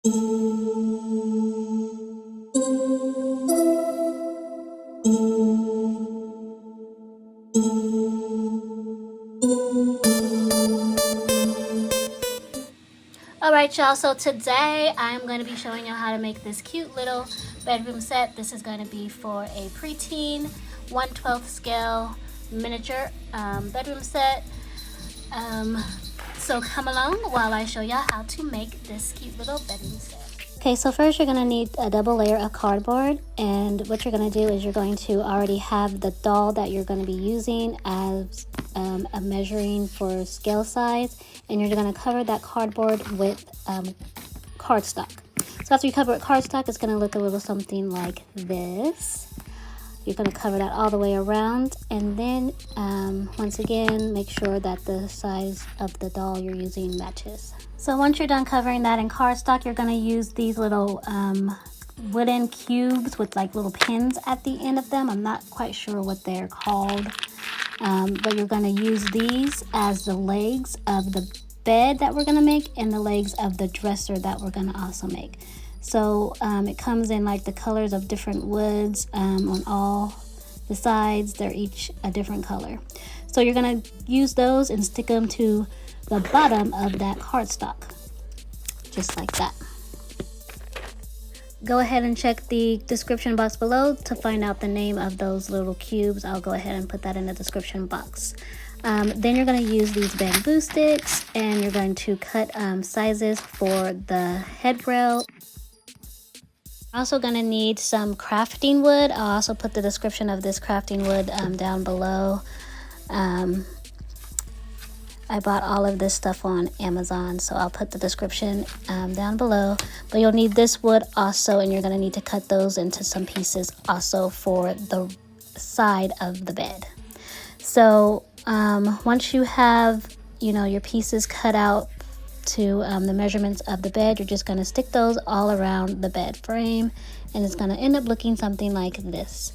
Alright y'all, so today I'm going to be showing you how to make this cute little bedroom set. This is going to be for a preteen 1/12 scale miniature bedroom set. So come along while I show y'all how to make this cute little bedroom set. Okay, so first you're going to need a double layer of cardboard, and what you're going to do is you're going to already have the doll that you're going to be using as a measuring for scale size, and you're going to cover that cardboard with cardstock. So after you cover it with cardstock, it's going to look a little something like this. You're going to cover that all the way around, and then once again make sure that the size of the doll you're using matches. So once you're done covering that in cardstock, you're going to use these little wooden cubes with like little pins at the end of them. I'm not quite sure what they're called, but you're going to use these as the legs of the bed that we're going to make and the legs of the dresser that we're going to also make. So it comes in like the colors of different woods on all the sides. They're each a different color. So you're going to use those and stick them to the bottom of that cardstock, just like that. Go ahead and check the description box below to find out the name of those little cubes. I'll go ahead and put that in the description box. Then you're going to use these bamboo sticks, and you're going to cut sizes for the headrail. Also going to need some crafting wood. I'll also put the description of this crafting wood down below. I bought all of this stuff on Amazon, so I'll put the description down below. But you'll need this wood also, and you're going to need to cut those into some pieces also for the side of the bed. So once you have, your pieces cut out to the measurements of the bed, you're just going to stick those all around the bed frame, and it's going to end up looking something like this.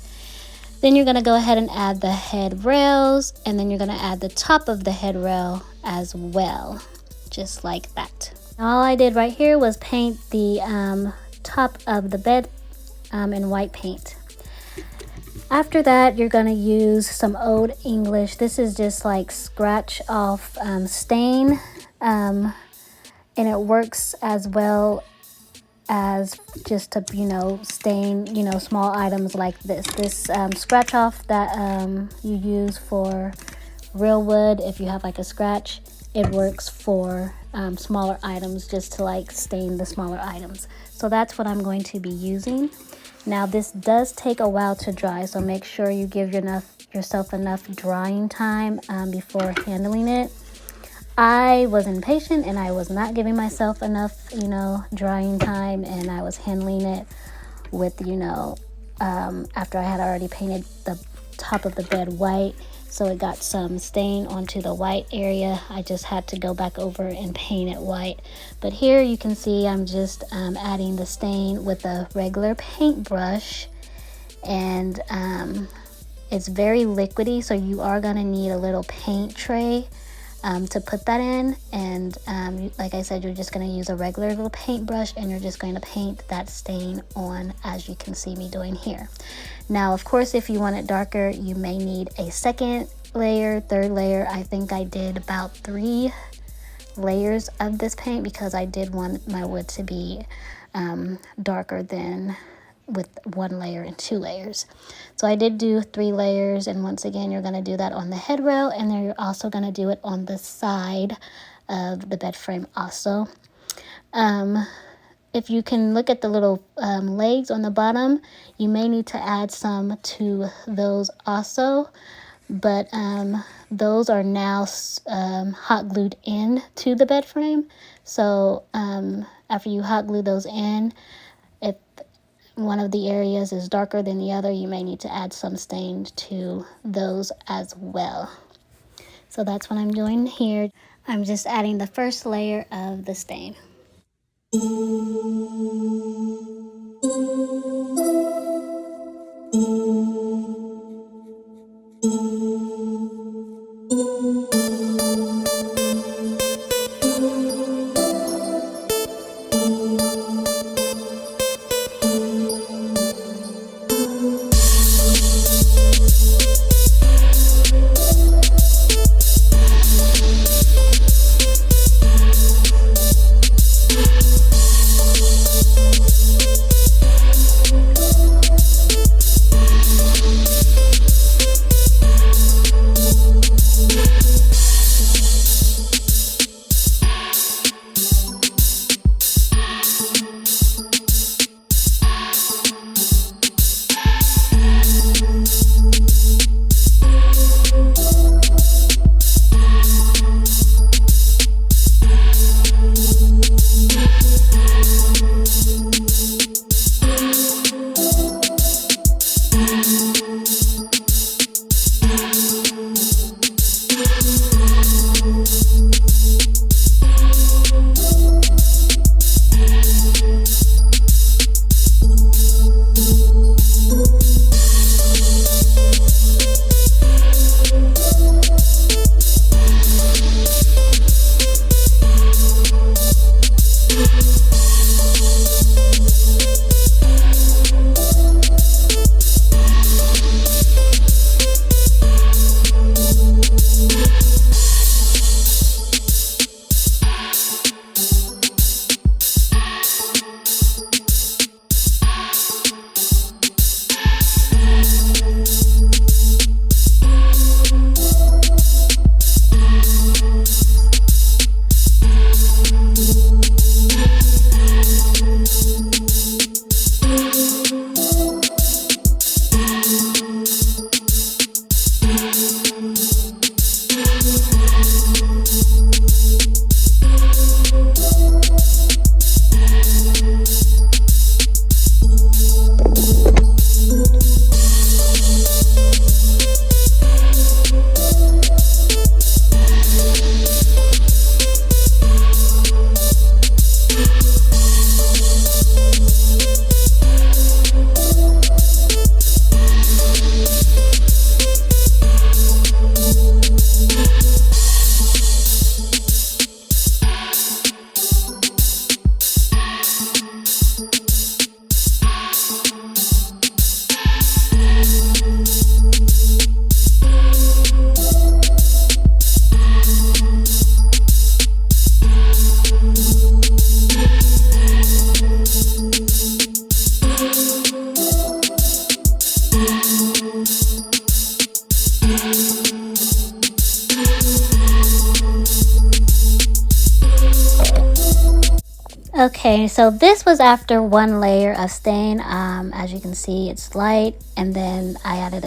Then you're going to go ahead and add the head rails, and then you're going to add the top of the head rail as well, just like that. All I did right here was paint the top of the bed in white paint. After that, you're going to use some Old English. This is just like scratch off stain, and it works as well as just to stain small items like this scratch off that you use for real wood. If you have like a scratch, it works for smaller items, just to like stain the smaller items. So that's what I'm going to be using. Now this does take a while to dry, so make sure you give yourself enough drying time before handling it. I was impatient and I was not giving myself enough, drying time, and I was handling it with, after I had already painted the top of the bed white, so it got some stain onto the white area. I just had to go back over and paint it white. But here you can see I'm just adding the stain with a regular paintbrush, and it's very liquidy, so you are going to need a little paint tray to put that in, and like I said, you're just going to use a regular little paintbrush, and you're just going to paint that stain on, as you can see me doing here. Now of course, if you want it darker, you may need a second layer, third layer. I think I did about 3 layers of this paint because I did want my wood to be darker than with 1 layer and 2 layers. So I did do 3 layers, and once again you're going to do that on the head rail, and then you're also going to do it on the side of the bed frame also. If you can look at the little legs on the bottom, you may need to add some to those also, but those are now hot glued in to the bed frame. So after you hot glue those in, if one of the areas is darker than the other, you may need to add some stain to those as well. So that's what I'm doing here. I'm just adding the first layer of the stain. Okay, so this was after one layer of stain. As you can see, it's light, and then I added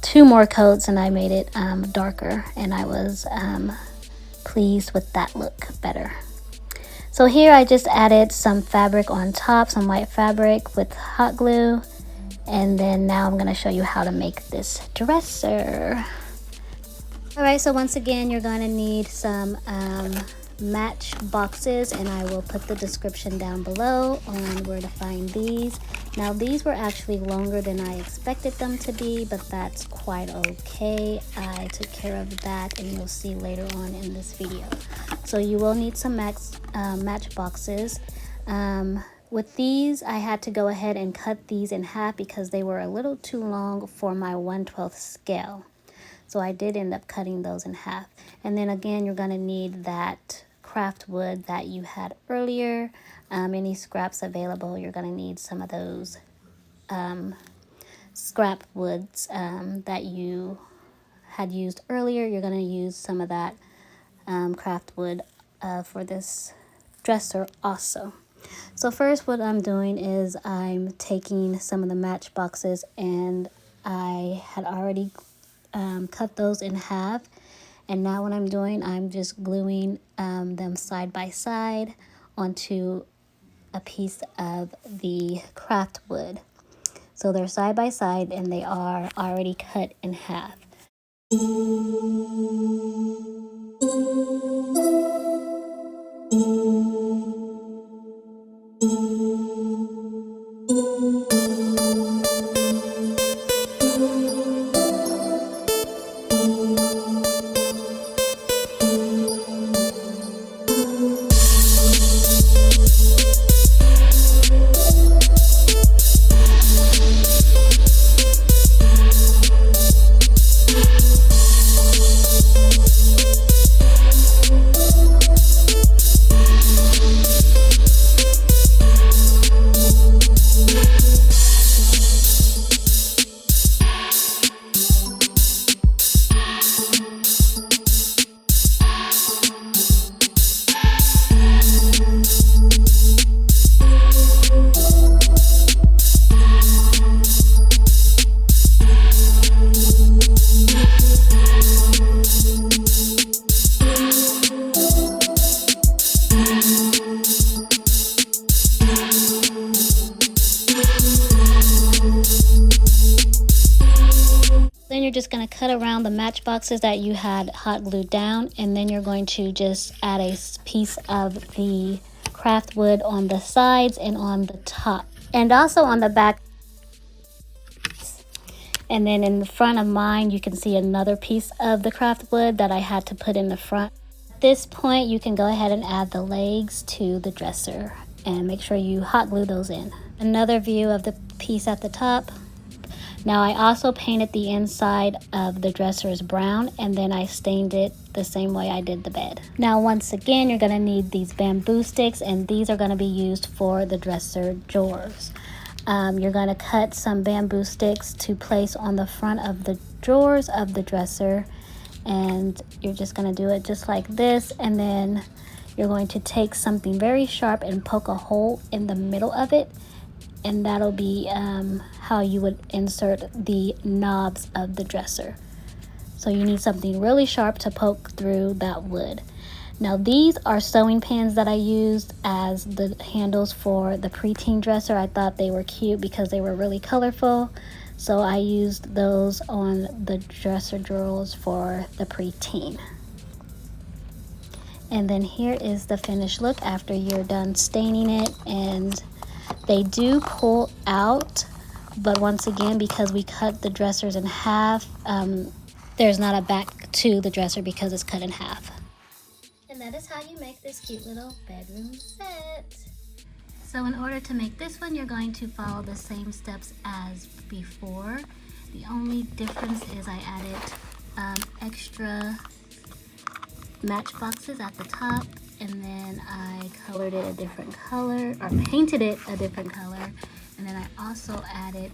two more coats and I made it darker, and I was pleased with that look better. So here I just added some fabric on top, some white fabric with hot glue, and then now I'm going to show you how to make this dresser. Alright, so once again you're going to need some match boxes, and I will put the description down below on where to find these. Now these were actually longer than I expected them to be, but that's quite okay. I took care of that, and you'll see later on in this video. So you will need some match boxes. With these I had to go ahead and cut these in half because they were a little too long for my 1/12 scale. So I did end up cutting those in half. And then again, you're going to need that craft wood that you had earlier. Any scraps available, you're going to need some of those scrap woods that you had used earlier. You're going to use some of that craft wood for this dresser also. So first what I'm doing is I'm taking some of the match boxes, and I had already cut those in half, and now what I'm doing, I'm just gluing them side by side onto a piece of the craft wood. So they're side by side and they are already cut in half. Then you're just going to cut around the match boxes that you had hot glued down, and then you're going to just add a piece of the craft wood on the sides and on the top, and also on the back. And then in the front of mine, you can see another piece of the craft wood that I had to put in the front. this point, you can go ahead and add the legs to the dresser and make sure you hot glue those in. Another view of the piece at the top. Now I also painted the inside of the dressers brown, and then I stained it the same way I did the bed. Now once again, you're gonna need these bamboo sticks, and these are gonna be used for the dresser drawers. You're gonna cut some bamboo sticks to place on the front of the drawers of the dresser, and you're just gonna do it just like this, and then you're going to take something very sharp and poke a hole in the middle of it, and that'll be how you would insert the knobs of the dresser. So you need something really sharp to poke through that wood. Now these are sewing pins that I used as the handles for the preteen dresser. I thought they were cute because they were really colorful, so I used those on the dresser drawers for the preteen. And then here is the finished look after you're done staining it, and they do pull out, but once again, because we cut the dressers in half, there's not a back to the dresser because it's cut in half. And that is how you make this cute little bedroom set. So in order to make this one, you're going to follow the same steps as before. The only difference is I added extra matchboxes at the top, and then I colored it a different color, or painted it a different color. And then I also added,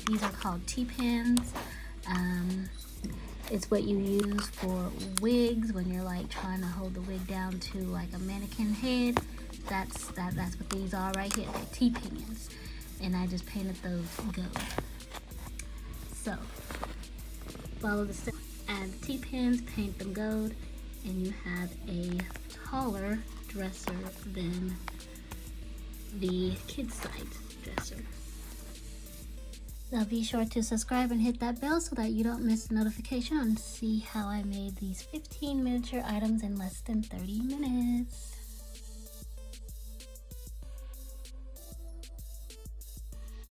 these are called T-pins. It's what you use for wigs when you're like trying to hold the wig down to like a mannequin head. That's what these are right here. They're T-pins, and I just painted those gold. So follow the steps, add T-pins, paint them gold, and you have a taller dresser than the kids side dresser. Now be sure to subscribe and hit that bell so that you don't miss a notification and see how I made these 15 miniature items in less than 30 minutes.